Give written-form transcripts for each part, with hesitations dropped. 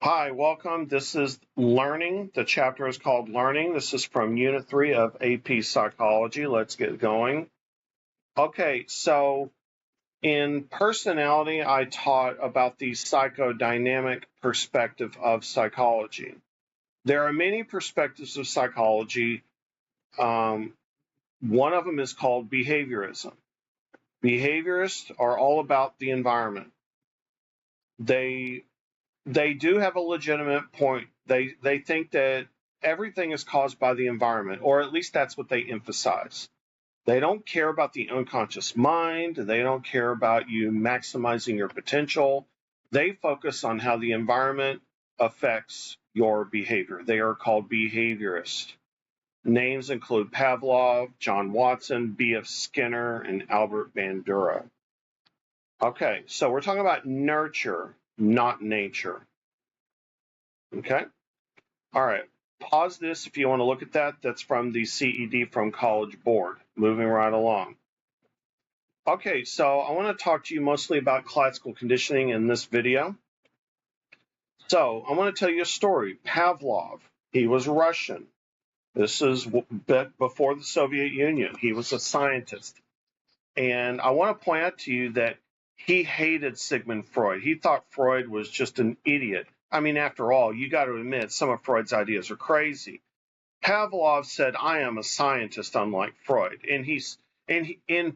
Hi, welcome. This is Learning. The chapter is called Learning. This is from Unit 3 of AP Psychology. Let's get going. Okay, so in personality, I taught about the psychodynamic perspective of psychology. There are many perspectives of psychology. One of them is called behaviorism. Behaviorists are all about the environment. They do have a legitimate point. They think that everything is caused by the environment, or at least that's what they emphasize. They don't care about the unconscious mind. They don't care about you maximizing your potential. They focus on how the environment affects your behavior. They are called behaviorists. Names include Pavlov, John Watson, B.F. Skinner, and Albert Bandura. Okay, so we're talking about nurture, not nature. Okay. All right. Pause this if you want to look at that. That's from the CED from College Board. Moving right along. Okay, so I want to talk to you mostly about classical conditioning in this video. So I want to tell you a story. Pavlov, he was Russian. This is before the Soviet Union. He was a scientist. And I want to point out to you that he hated Sigmund Freud. He thought Freud was just an idiot. I mean, after all, you got to admit some of Freud's ideas are crazy. Pavlov said, "I am a scientist, unlike Freud." And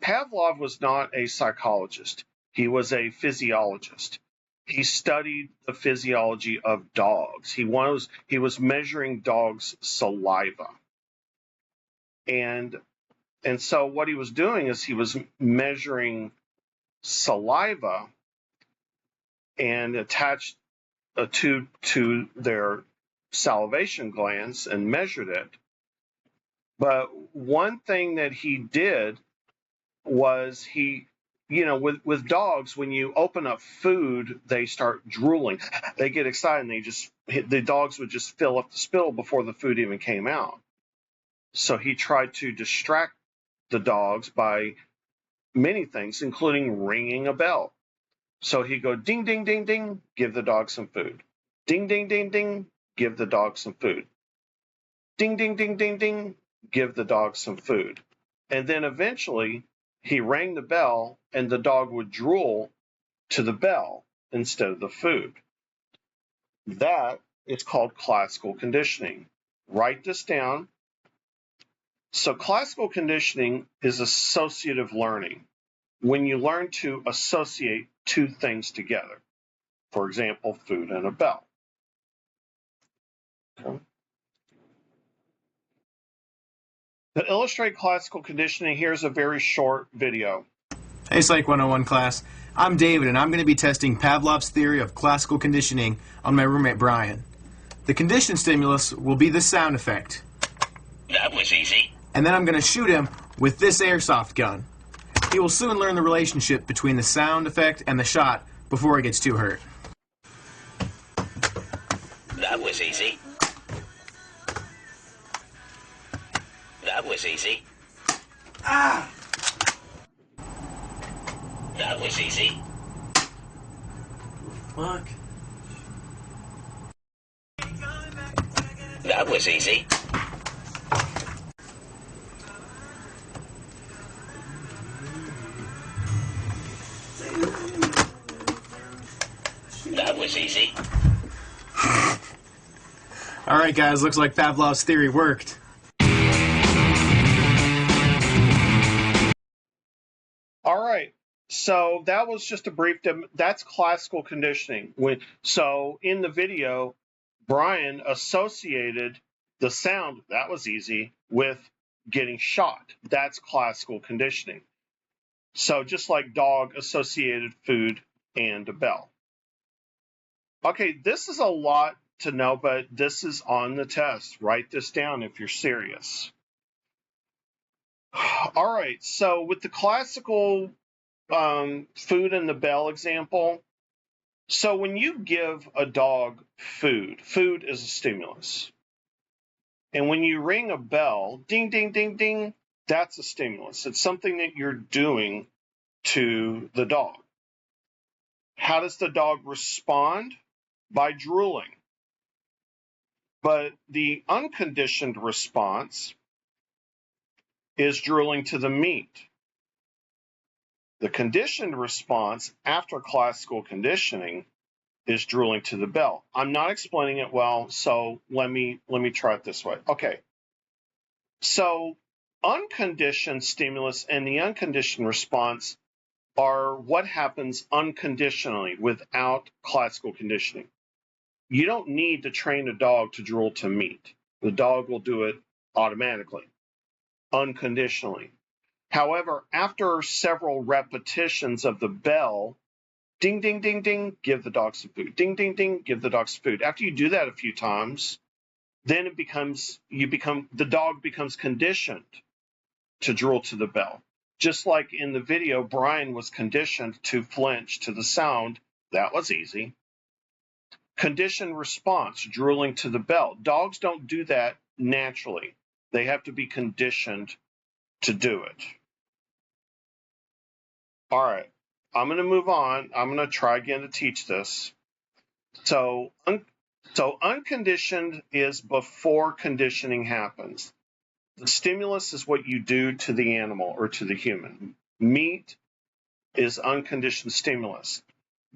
Pavlov was not a psychologist. He was a physiologist. He studied the physiology of dogs. He was measuring dogs' saliva. And so what he was doing is he was measuring saliva and attached a tube to their salivation glands and measured it. But one thing that he did was with dogs, when you open up food, they start drooling. They get excited and the dogs would just fill up the spill before the food even came out. So he tried to distract the dogs by many things, including ringing a bell. So he'd go ding, ding, ding, ding, give the dog some food. Ding, ding, ding, ding, give the dog some food. Ding, ding, ding, ding, ding, give the dog some food. And then eventually he rang the bell and the dog would drool to the bell instead of the food. That is called classical conditioning. Write this down. So classical conditioning is associative learning. When you learn to associate two things together, for example, food and a bell. Okay. To illustrate classical conditioning, here's a very short video. Hey Psych 101 class, I'm David and I'm going to be testing Pavlov's theory of classical conditioning on my roommate Brian. The conditioned stimulus will be the sound effect. That was easy. And then I'm going to shoot him with this airsoft gun. He will soon learn the relationship between the sound effect and the shot before he gets too hurt. That was easy. That was easy. Ah! That was easy. Fuck. That was easy. That was easy. Alright guys, looks like Pavlov's theory worked. Alright, so that was just a brief that's classical conditioning. So in the video, Brian associated the sound, that was easy, with getting shot. That's classical conditioning. So just like dog associated food and a bell. Okay, this is a lot to know, but this is on the test. Write this down if you're serious. All right, so with the classical food and the bell example, so when you give a dog food is a stimulus. And when you ring a bell, ding, ding, ding, ding, that's a stimulus. It's something that you're doing to the dog. How does the dog respond? By drooling. But the unconditioned response is drooling to the meat. The conditioned response after classical conditioning is drooling to the bell. I'm not explaining it well, so let me try it this way. Okay. So unconditioned stimulus and the unconditioned response are what happens unconditionally without classical conditioning. You don't need to train a dog to drool to meat. The dog will do it automatically, unconditionally. However, after several repetitions of the bell, ding, ding, ding, ding, give the dog some food. Ding, ding, ding, give the dog some food. After you do that a few times, then the dog becomes conditioned to drool to the bell. Just like in the video, Brian was conditioned to flinch to the sound. That was easy. Conditioned response, drooling to the bell. Dogs don't do that naturally. They have to be conditioned to do it. All right, I'm going to move on. I'm going to try again to teach this. So unconditioned is before conditioning happens. The stimulus is what you do to the animal or to the human. Meat is unconditioned stimulus.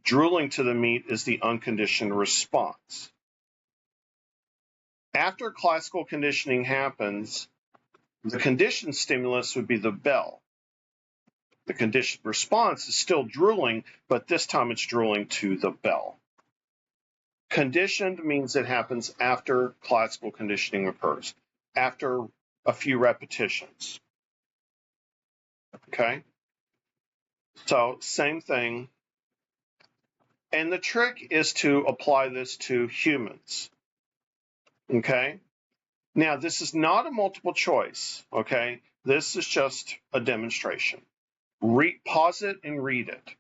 Drooling to the meat is the unconditioned response. After classical conditioning happens, the conditioned stimulus would be the bell. The conditioned response is still drooling, but this time it's drooling to the bell. Conditioned means it happens after classical conditioning occurs, after a few repetitions. Okay? So, same thing. And the trick is to apply this to humans. Okay? Now, this is not a multiple choice. Okay? This is just a demonstration. Pause it and read it.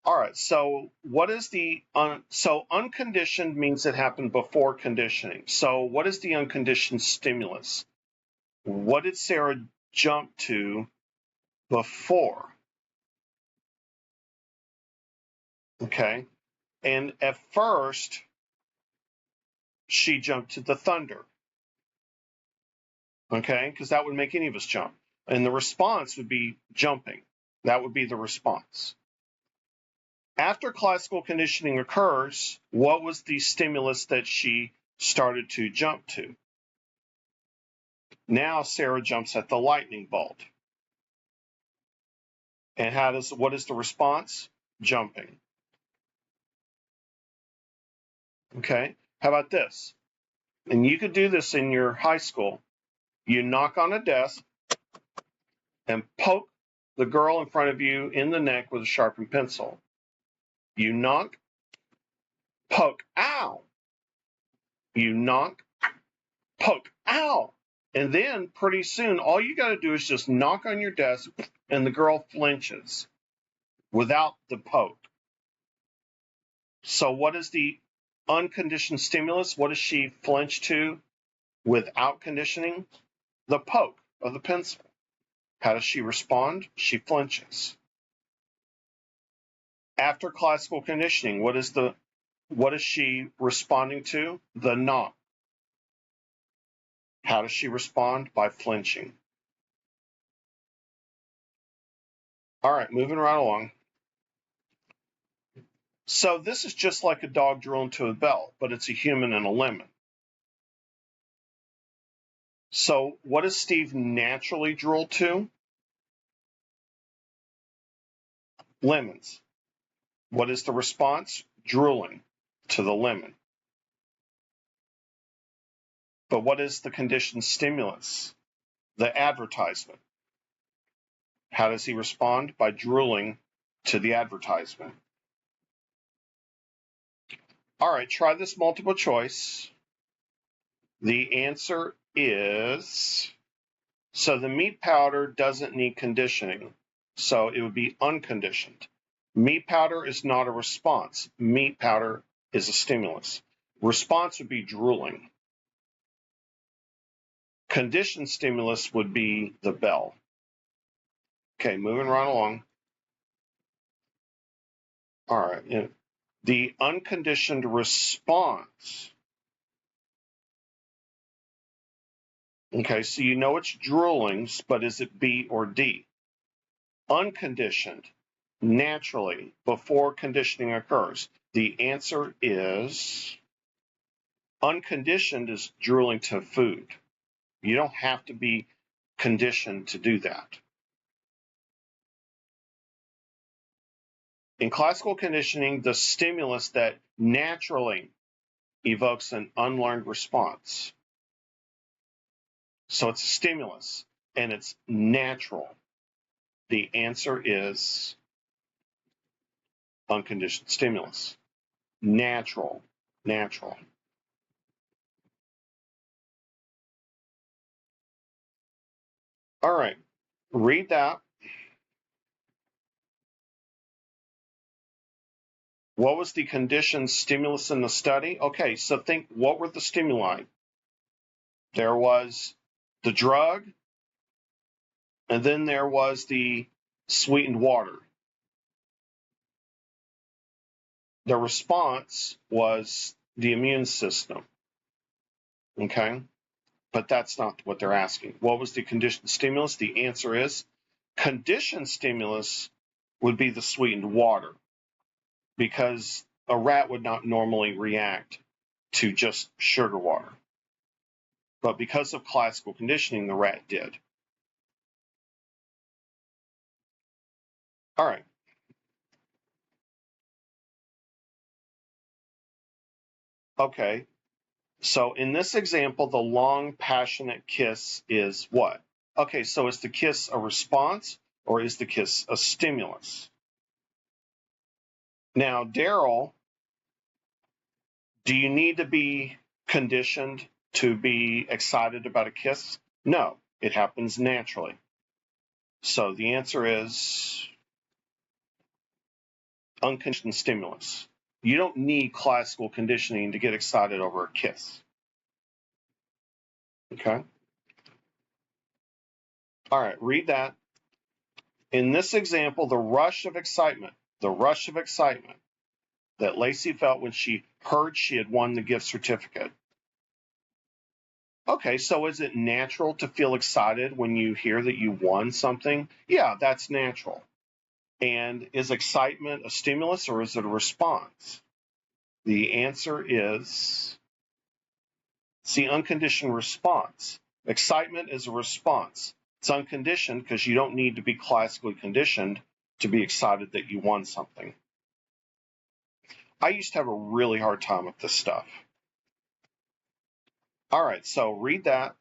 All right, so what is the so unconditioned means it happened before conditioning. So what is the unconditioned stimulus? What did Sarah jump to before? Okay, and at first she jumped to the thunder. Okay, because that would make any of us jump. And the response would be jumping. That would be the response. After classical conditioning occurs, what was the stimulus that she started to jump to? Now Sarah jumps at the lightning bolt. And what is the response? Jumping. Okay, how about this? And you could do this in your high school. You knock on a desk and poke the girl in front of you in the neck with a sharpened pencil. You knock, poke, ow. You knock, poke, ow. And then pretty soon, all you got to do is just knock on your desk and the girl flinches without the poke. So what is the unconditioned stimulus? What does she flinch to without conditioning? The poke of the pencil. How does she respond? She flinches. After classical conditioning, what is she responding to? The knock. How does she respond? By flinching. All right, moving right along. So this is just like a dog drooling to a bell, but it's a human and a lemon. So what does Steve naturally drool to? Lemons. What is the response? Drooling to the lemon. But what is the conditioned stimulus? The advertisement. How does he respond? By drooling to the advertisement. All right, try this multiple choice. The answer is, so the meat powder doesn't need conditioning, so it would be unconditioned. Meat powder is not a response. Meat powder is a stimulus. Response would be drooling. Conditioned stimulus would be the bell. Okay, moving right along. All right, the unconditioned response Okay, so you know it's drooling, but is it B or D? Unconditioned, naturally, before conditioning occurs. The answer is unconditioned is drooling to food. You don't have to be conditioned to do that. In classical conditioning, the stimulus that naturally evokes an unlearned response. So it's a stimulus and it's natural. The answer is unconditioned stimulus. Natural. Natural. All right. Read that. What was the conditioned stimulus in the study? Okay, so think, what were the stimuli? There was the drug, and then there was the sweetened water. The response was the immune system. Okay, but that's not what they're asking. What was the conditioned stimulus? The answer is conditioned stimulus would be the sweetened water, because a rat would not normally react to just sugar water. But because of classical conditioning, the rat did. All right. Okay. So in this example, the long, passionate kiss is what? Okay, so is the kiss a response or is the kiss a stimulus? Now, Daryl, do you need to be conditioned to be excited about a kiss? No, it happens naturally. So the answer is unconditioned stimulus. You don't need classical conditioning to get excited over a kiss. Okay? All right, read that. In this example, the rush of excitement that Lacey felt when she heard she had won the gift certificate. Okay, so is it natural to feel excited when you hear that you won something? Yeah, that's natural. And is excitement a stimulus or is it a response? The answer is the unconditioned response. Excitement is a response. It's unconditioned because you don't need to be classically conditioned to be excited that you won something. I used to have a really hard time with this stuff. All right, so read that.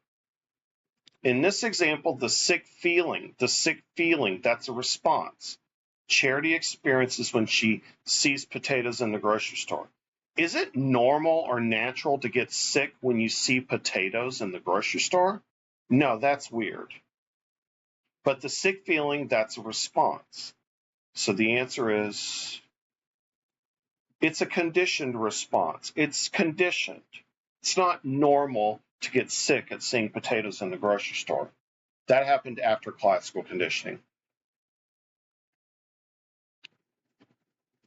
In this example, the sick feeling, that's a response. Charity experiences when she sees potatoes in the grocery store. Is it normal or natural to get sick when you see potatoes in the grocery store? No, that's weird. But the sick feeling, that's a response. So the answer is, it's a conditioned response. It's conditioned. It's not normal to get sick at seeing potatoes in the grocery store. That happened after classical conditioning.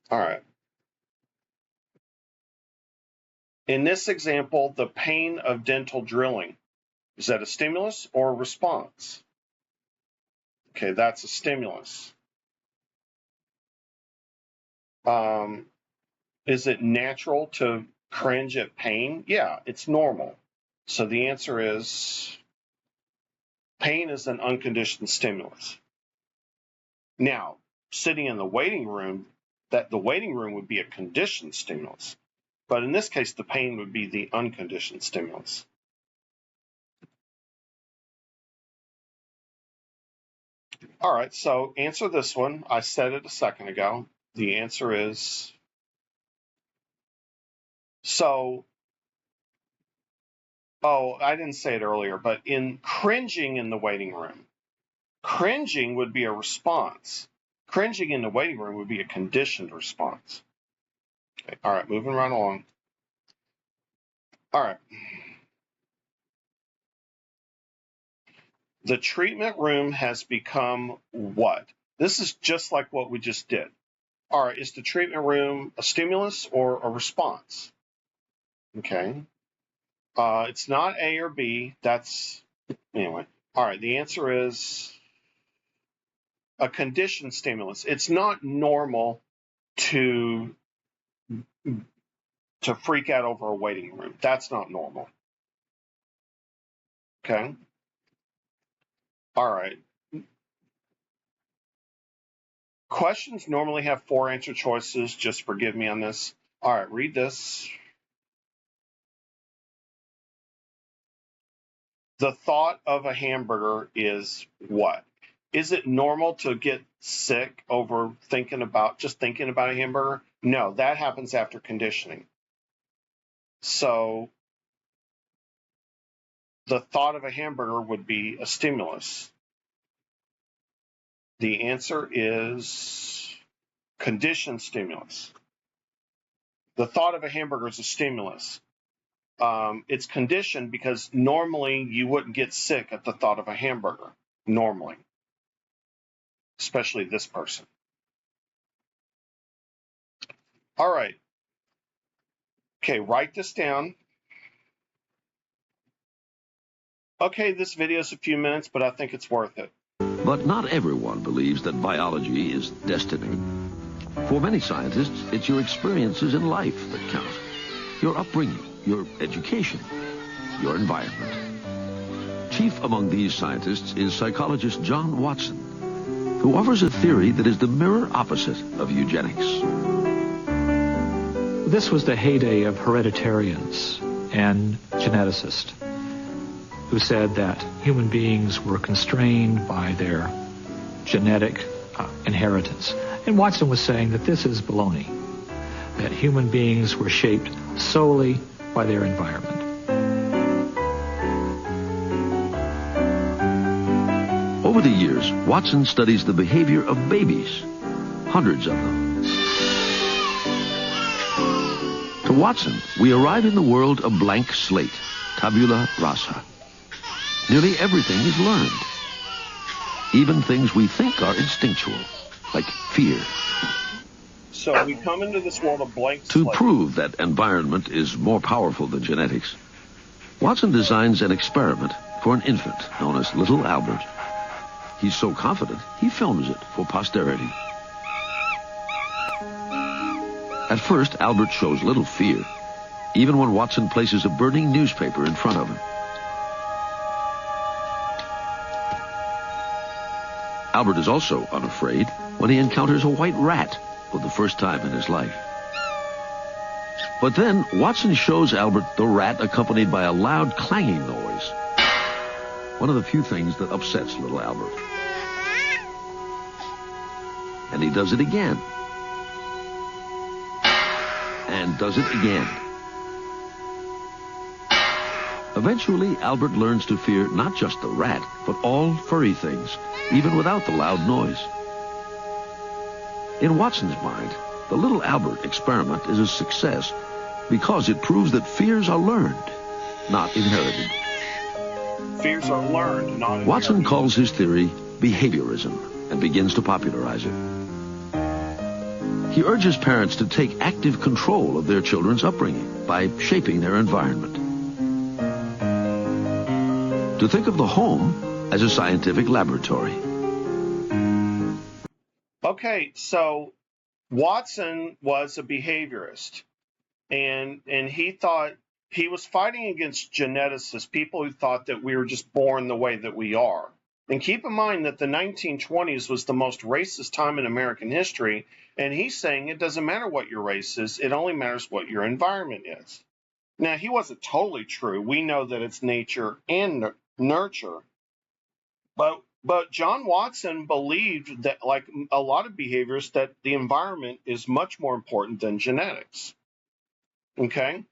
All right. In this example, the pain of dental drilling, is that a stimulus or a response? Okay, that's a stimulus. Is it natural to cringe at pain? Yeah, it's normal. So the answer is pain is an unconditioned stimulus. Now, sitting in the waiting room, the waiting room would be a conditioned stimulus. But in this case, the pain would be the unconditioned stimulus. All right, so answer this one. I said it a second ago. The answer is, so, I didn't say it earlier, but in cringing in the waiting room, cringing would be a response. Cringing in the waiting room would be a conditioned response. Okay, all right, moving right along. All right. The treatment room has become what? This is just like what we just did. All right, is the treatment room a stimulus or a response? Okay. It's not A or B. That's Anyway, all right, the answer is a conditioned stimulus. It's not normal to freak out over a waiting room. That's not normal. Okay? All right. Questions normally have 4 answer choices. Just forgive me on this. All right, read this. The thought of a hamburger is what? Is it normal to get sick over thinking about a hamburger? No, that happens after conditioning. So the thought of a hamburger would be a stimulus. The answer is conditioned stimulus. The thought of a hamburger is a stimulus. It's conditioned because normally you wouldn't get sick at the thought of a hamburger, normally, especially this person. All right. Okay, write this down. Okay, this video is a few minutes, but I think it's worth it. But not everyone believes that biology is destiny. For many scientists, it's your experiences in life that count. Your upbringing, your education, your environment. Chief among these scientists is psychologist John Watson, who offers a theory that is the mirror opposite of eugenics. This was the heyday of hereditarians and geneticists who said that human beings were constrained by their genetic inheritance. And Watson was saying that this is baloney, that human beings were shaped solely by their environment. Over the years, Watson studies the behavior of babies, hundreds of them. To Watson, we arrive in the world a blank slate, tabula rasa. Nearly everything is learned. Even things we think are instinctual, like fear. So we come into this world of blank To slate. prove that environment is more powerful than genetics, Watson designs an experiment for an infant known as Little Albert. He's so confident, he films it for posterity. At first, Albert shows little fear, even when Watson places a burning newspaper in front of him. Albert is also unafraid when he encounters a white rat for the first time in his life. But then, Watson shows Albert the rat accompanied by a loud clanging noise. One of the few things that upsets little Albert. And he does it again. And does it again. Eventually, Albert learns to fear not just the rat, but all furry things, even without the loud noise. In Watson's mind, the Little Albert experiment is a success because it proves that fears are learned, not inherited. Fears are learned, not inherited. Watson calls his theory behaviorism and begins to popularize it. He urges parents to take active control of their children's upbringing by shaping their environment. To think of the home as a scientific laboratory. Okay, so Watson was a behaviorist, and he thought he was fighting against geneticists, people who thought that we were just born the way that we are. And keep in mind that the 1920s was the most racist time in American history, and he's saying it doesn't matter what your race is, it only matters what your environment is. Now, he wasn't totally true. We know that it's nature and nurture, but John Watson believed that, like a lot of behaviorists, that the environment is much more important than genetics. Okay?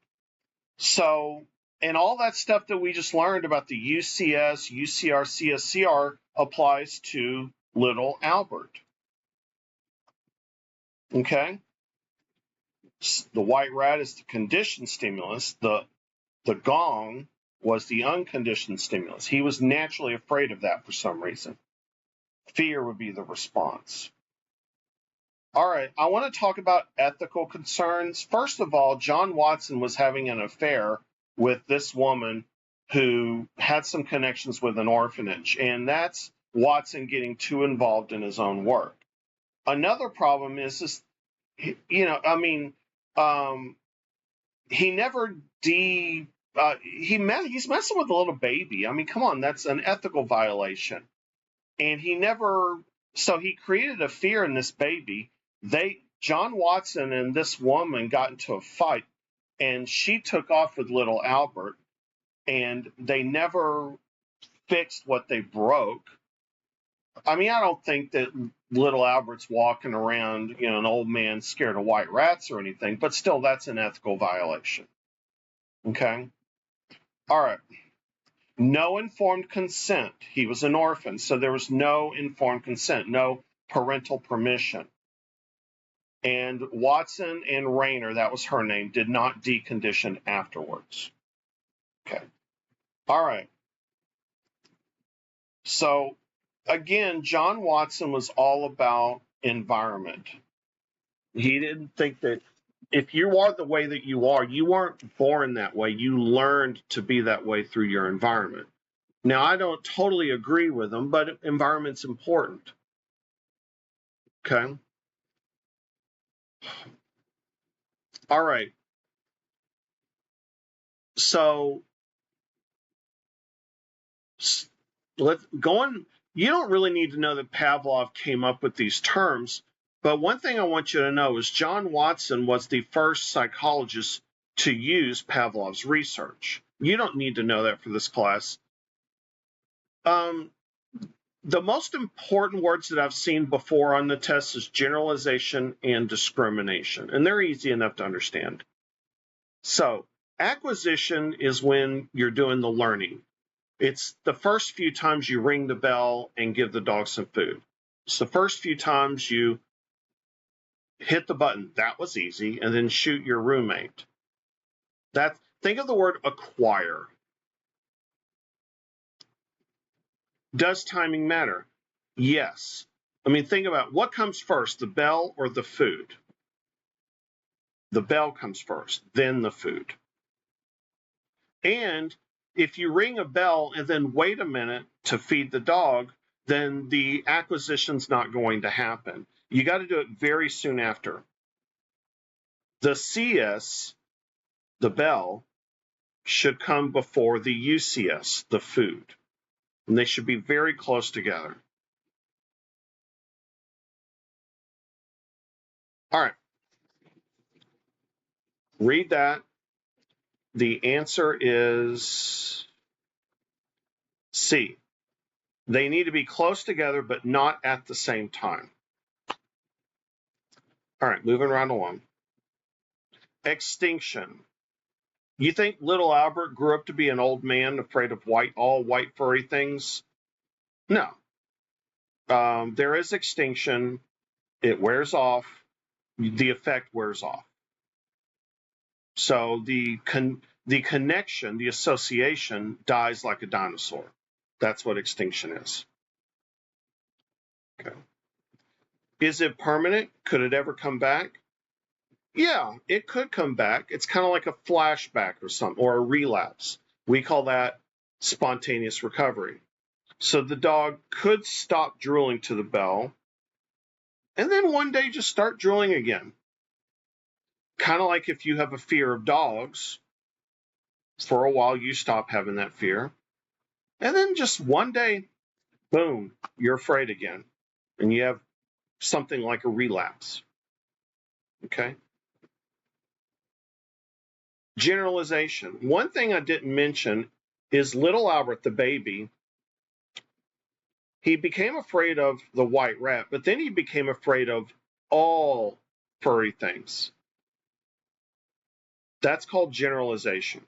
So, and all that stuff that we just learned about the UCS, UCR, CSCR applies to Little Albert. Okay? The white rat is the conditioned stimulus. The gong was the unconditioned stimulus. He was naturally afraid of that for some reason. Fear would be the response. All right, I want to talk about ethical concerns. First of all, John Watson was having an affair with this woman who had some connections with an orphanage, and that's Watson getting too involved in his own work. Another problem is he never he's messing with a little baby. I mean, come on, that's an ethical violation. And he created a fear in this baby. John Watson and this woman got into a fight, and she took off with little Albert, and they never fixed what they broke. I mean, I don't think that little Albert's walking around, an old man scared of white rats or anything, but still, that's an ethical violation. Okay? All right. No informed consent. He was an orphan, so there was no informed consent, no parental permission. And Watson and Rayner, that was her name, did not decondition afterwards. Okay. All right. So, again, John Watson was all about environment. He didn't think that if you are the way that you are, you weren't born that way. You learned to be that way through your environment. Now, I don't totally agree with him, but environment's important. Okay. All right. So let's go on. You don't really need to know that Pavlov came up with these terms, but one thing I want you to know is John Watson was the first psychologist to use Pavlov's research. You don't need to know that for this class. The most important words that I've seen before on the test is generalization and discrimination, and they're easy enough to understand. So, acquisition is when you're doing the learning. It's the first few times you ring the bell and give the dog some food. It's the first few times you hit the button. That was easy. And then shoot your roommate. Think of the word acquire. Does timing matter? Yes. I mean, think about what comes first, the bell or the food? The bell comes first, then the food. And if you ring a bell and then wait a minute to feed the dog, then the acquisition's not going to happen. You got to do it very soon after. The CS, the bell, should come before the UCS, the food. And they should be very close together. All right. Read that. The answer is C. They need to be close together, but not at the same time. All right, moving right along. Extinction. You think little Albert grew up to be an old man afraid of all white furry things? No. There is extinction. It wears off. The effect wears off. So the connection, the association, dies like a dinosaur. That's what extinction is. Okay. Is it permanent? Could it ever come back? Yeah, it could come back. It's kind of like a flashback or something, or a relapse. We call that spontaneous recovery. So the dog could stop drooling to the bell, and then one day just start drooling again. Kind of like if you have a fear of dogs, for a while you stop having that fear, and then just one day, boom, you're afraid again, and you have something like a relapse. Okay? Generalization. One thing I didn't mention is little Albert, the baby, he became afraid of the white rat, but then he became afraid of all furry things. That's called generalization.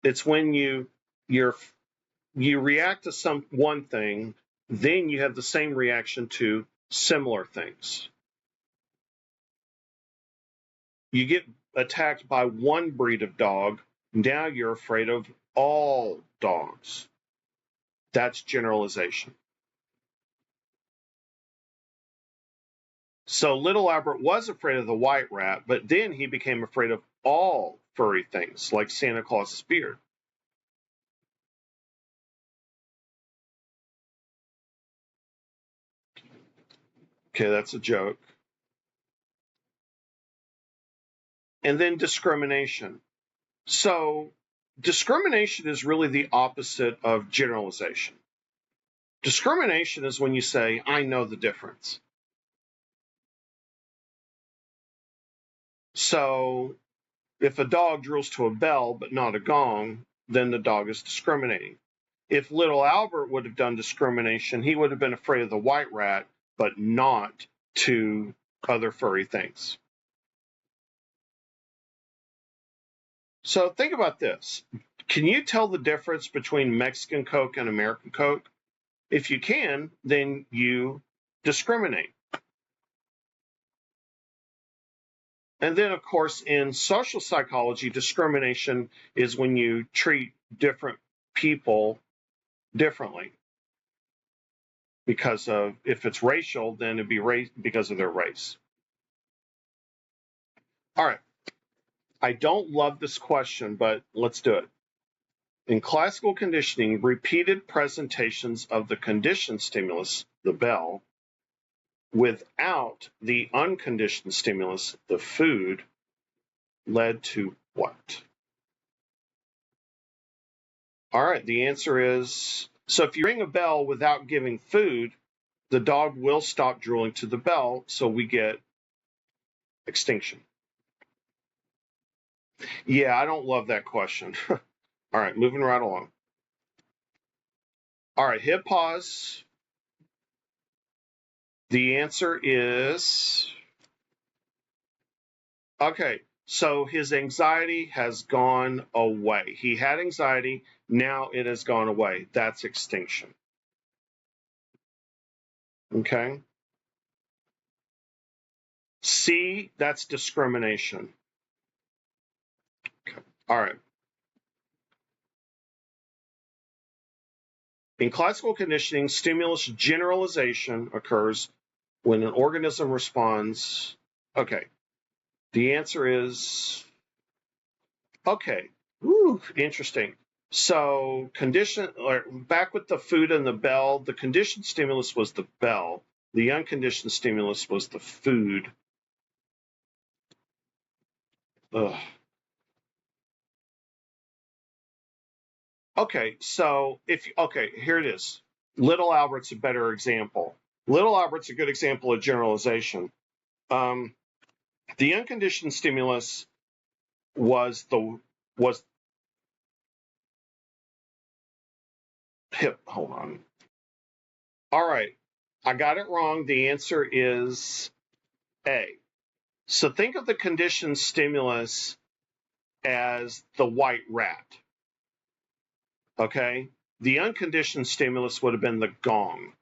It's when you react to one thing, then you have the same reaction to similar things. You get attacked by one breed of dog, now you're afraid of all dogs. That's generalization. So little Albert was afraid of the white rat, but then he became afraid of all furry things, like Santa Claus's beard. Okay, that's a joke. And then discrimination. So discrimination is really the opposite of generalization. Discrimination is when you say, I know the difference. So if a dog drills to a bell but not a gong, then the dog is discriminating. If little Albert would have done discrimination, he would have been afraid of the white rat, but not to other furry things. So think about this. Can you tell the difference between Mexican Coke and American Coke? If you can, then you discriminate. And then, of course, in social psychology, discrimination is when you treat different people differently. Because of, if it's racial, then it'd be because of their race. All right. I don't love this question, but let's do it. In classical conditioning, repeated presentations of the conditioned stimulus, the bell, without the unconditioned stimulus, the food, led to what? All right, the answer is, so if you ring a bell without giving food, the dog will stop drooling to the bell, so we get extinction. Yeah, I don't love that question. All right, moving right along. All right, hit pause. The answer is, okay, so his anxiety has gone away. He had anxiety, now it has gone away. That's extinction. Okay. C, that's discrimination. Okay. All right. In classical conditioning, stimulus generalization occurs when an organism responds. Okay. The answer is, okay. Ooh, interesting. So back with the food and the bell, the conditioned stimulus was the bell. The unconditioned stimulus was the food. Ugh. Okay, so here it is. Little Albert's a better example. Little Albert's a good example of generalization. The unconditioned stimulus was hip. Hold on. All right, I got it wrong. The answer is A. So think of the conditioned stimulus as the white rat. Okay, the unconditioned stimulus would have been the gong.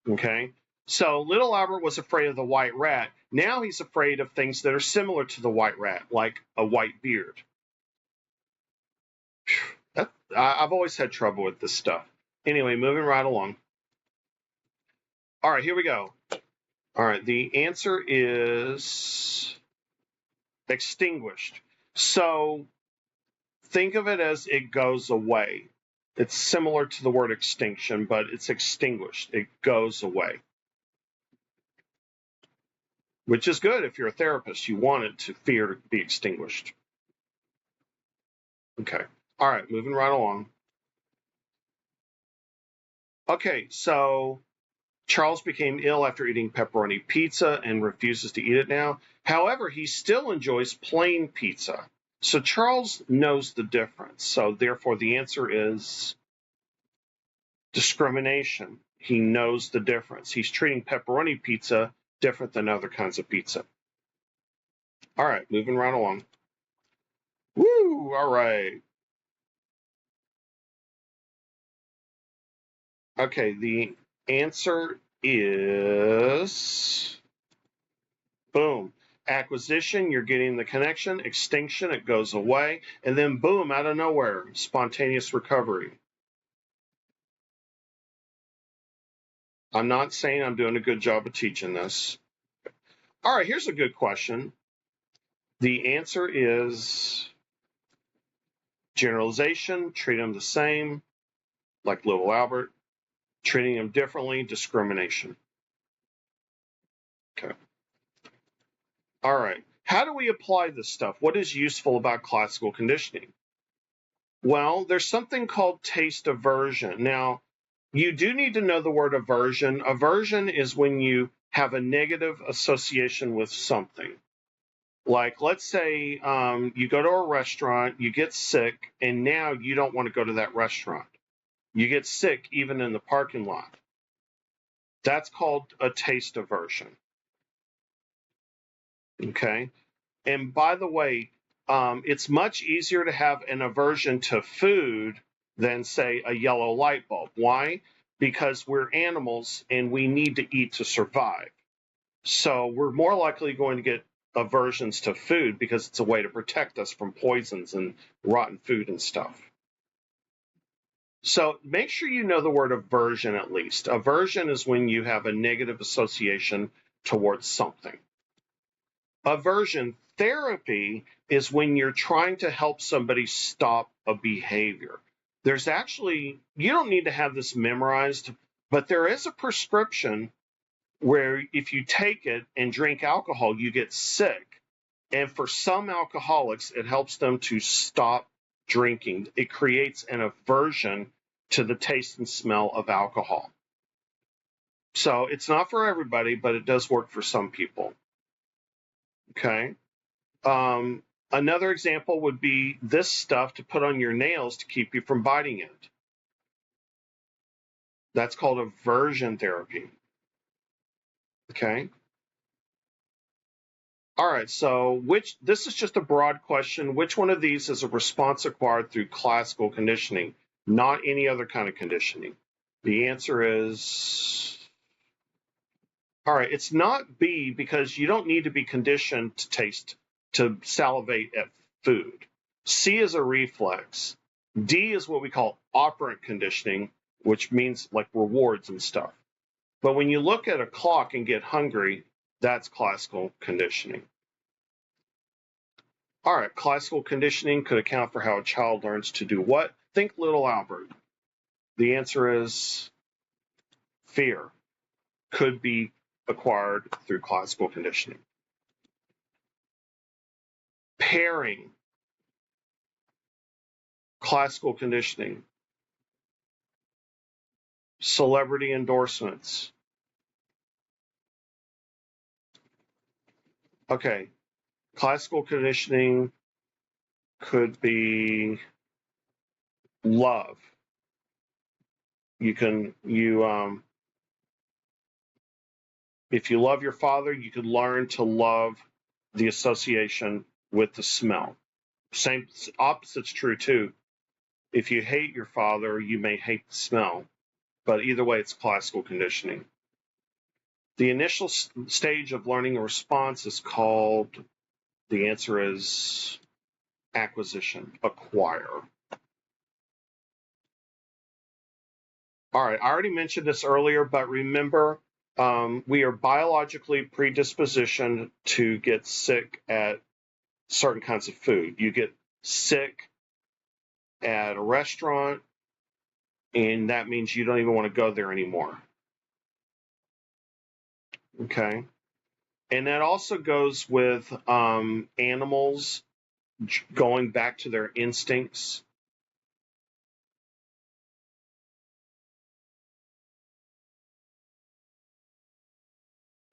Okay, so little Albert was afraid of the white rat. Now he's afraid of things that are similar to the white rat, like a white beard. I've always had trouble with this stuff. Anyway, moving right along. All right, here we go. All right, the answer is extinguished. So think of it as it goes away. It's similar to the word extinction, but it's extinguished. It goes away. Which is good if you're a therapist. You want it to fear to be extinguished. Okay. All right, moving right along. Okay, so Charles became ill after eating pepperoni pizza and refuses to eat it now. However, he still enjoys plain pizza. So Charles knows the difference. So therefore, the answer is discrimination. He knows the difference. He's treating pepperoni pizza different than other kinds of pizza. All right, moving right along. Woo, all right. Okay, the answer is, boom, acquisition, you're getting the connection, extinction, it goes away, and then boom, out of nowhere, spontaneous recovery. I'm not saying I'm doing a good job of teaching this. All right, here's a good question. The answer is generalization, treat them the same, like little Albert. Treating them differently, discrimination. Okay. All right. How do we apply this stuff? What is useful about classical conditioning? Well, there's something called taste aversion. Now, you do need to know the word aversion. Aversion is when you have a negative association with something. Like, let's say you go to a restaurant, you get sick, and now you don't want to go to that restaurant. You get sick even in the parking lot. That's called a taste aversion. Okay. And by the way, it's much easier to have an aversion to food than, say, a yellow light bulb. Why? Because we're animals and we need to eat to survive. So we're more likely going to get aversions to food because it's a way to protect us from poisons and rotten food and stuff. So make sure you know the word aversion at least. Aversion is when you have a negative association towards something. Aversion therapy is when you're trying to help somebody stop a behavior. There's actually, you don't need to have this memorized, but there is a prescription where if you take it and drink alcohol, you get sick. And for some alcoholics, it helps them to stop drinking. It creates an aversion to the taste and smell of alcohol. So it's not for everybody, but it does work for some people. Okay. Another example would be this stuff to put on your nails to keep you from biting it. That's called aversion therapy. Okay. All right, so this is just a broad question. Which one of these is a response acquired through classical conditioning, not any other kind of conditioning? The answer is, all right, it's not B because you don't need to be conditioned to salivate at food. C is a reflex. D is what we call operant conditioning, which means like rewards and stuff. But when you look at a clock and get hungry, that's classical conditioning. All right, classical conditioning could account for how a child learns to do what? Think little Albert. The answer is fear. Could be acquired through classical conditioning. Pairing. Classical conditioning. Celebrity endorsements. Okay, classical conditioning could be love. If you love your father, you could learn to love the association with the smell. Same opposite's true too. If you hate your father, you may hate the smell. But either way, it's classical conditioning. The initial stage of learning a response is called, the answer is acquisition, acquire. All right, I already mentioned this earlier, but remember, we are biologically predispositioned to get sick at certain kinds of food. You get sick at a restaurant, and that means you don't even want to go there anymore. Okay. And that also goes with animals going back to their instincts.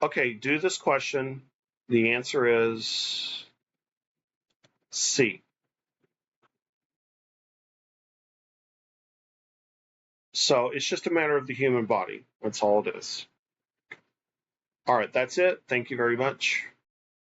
Okay, do this question. The answer is C. So it's just a matter of the human body. That's all it is. All right, that's it. Thank you very much.